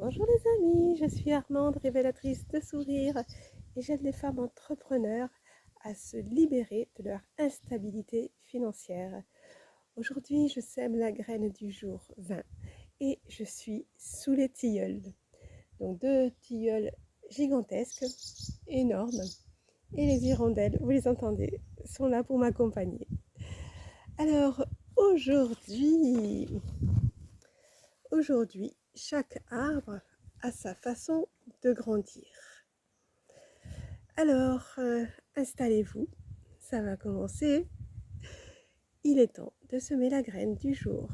Bonjour les amis, je suis Armande, révélatrice de sourires et j'aide les femmes entrepreneurs à se libérer de leur instabilité financière. Aujourd'hui, je sème la graine du jour 20 et je suis sous les tilleuls. Donc deux tilleuls gigantesques, énormes, et les hirondelles, vous les entendez, sont là pour m'accompagner. Alors aujourd'hui, chaque arbre a sa façon de grandir. Alors, installez-vous, ça va commencer. Il est temps de semer la graine du jour.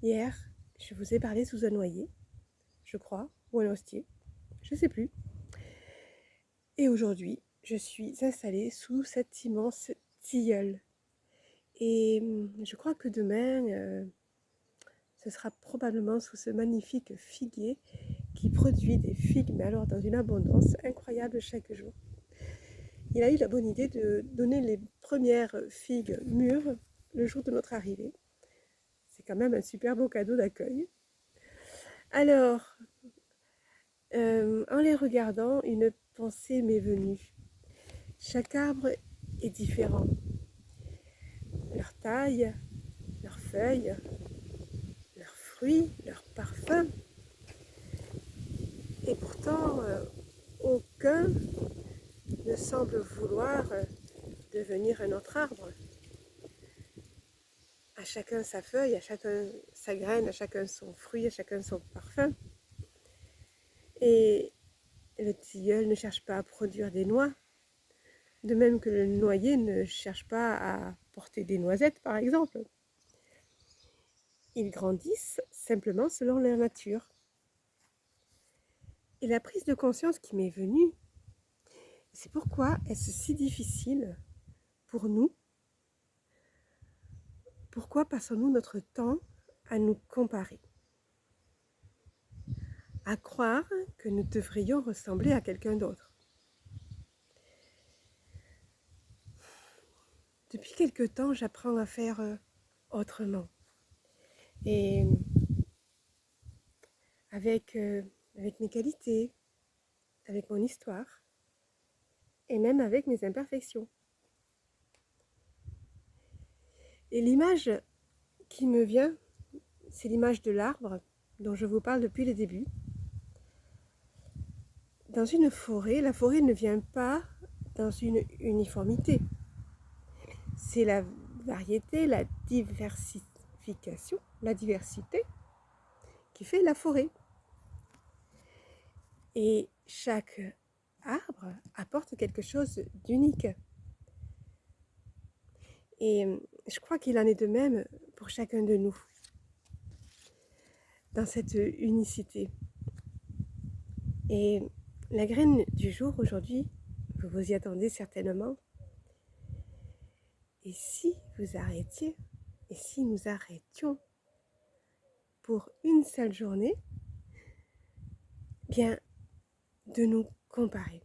Hier, je vous ai parlé sous un noyer, je crois, ou un hostier, je ne sais plus. Et aujourd'hui, je suis installée sous cet immense tilleul. Et je crois que demain, ce sera probablement sous ce magnifique figuier qui produit des figues, mais alors dans une abondance incroyable chaque jour. Il a eu la bonne idée de donner les premières figues mûres le jour de notre arrivée. C'est quand même un super beau cadeau d'accueil. Alors, en les regardant, une pensée m'est venue. Chaque arbre est différent. Leur taille, leurs feuilles, leurs fruits, leurs parfums. Et pourtant, aucun ne semble vouloir devenir un autre arbre. À chacun sa feuille, à chacun sa graine, à chacun son fruit, à chacun son parfum. Et le tilleul ne cherche pas à produire des noix, de même que le noyer ne cherche pas à porter des noisettes, par exemple. Ils grandissent simplement selon leur nature. Et la prise de conscience qui m'est venue, c'est pourquoi est-ce si difficile pour nous? Pourquoi passons-nous notre temps à nous comparer? À croire que nous devrions ressembler à quelqu'un d'autre. Depuis quelque temps, j'apprends à faire autrement. Et avec mes qualités, avec mon histoire, et même avec mes imperfections. Et l'image qui me vient, c'est l'image de l'arbre dont je vous parle depuis le début. Dans une forêt, la forêt ne vient pas dans une uniformité. C'est la variété, la diversification, la diversité qui fait la forêt. Et chaque arbre apporte quelque chose d'unique. Et je crois qu'il en est de même pour chacun de nous, dans cette unicité. Et la graine du jour aujourd'hui, vous vous y attendez certainement. Et si vous arrêtiez, et si nous arrêtions pour une seule journée, bien de nous comparer.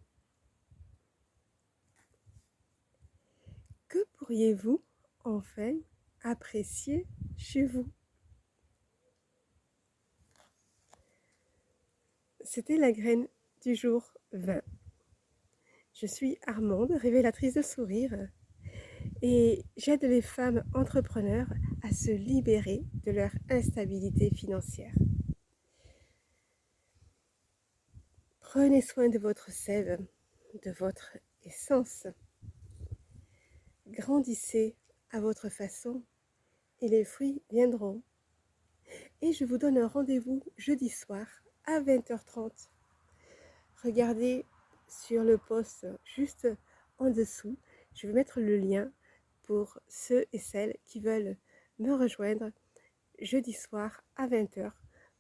Que pourriez-vous enfin apprécier chez vous? C'était la graine du jour 20. Je suis Armande, révélatrice de sourires, et j'aide les femmes entrepreneurs à se libérer de leur instabilité financière. Prenez soin de votre sève, de votre essence. Grandissez à votre façon et les fruits viendront. Et je vous donne un rendez-vous jeudi soir à 20h30. Regardez sur le post juste en dessous. Je vais mettre le lien pour ceux et celles qui veulent me rejoindre jeudi soir à 20h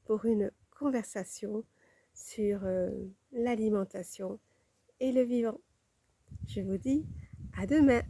pour une conversation sur l'alimentation et le vivant. Je vous dis à demain.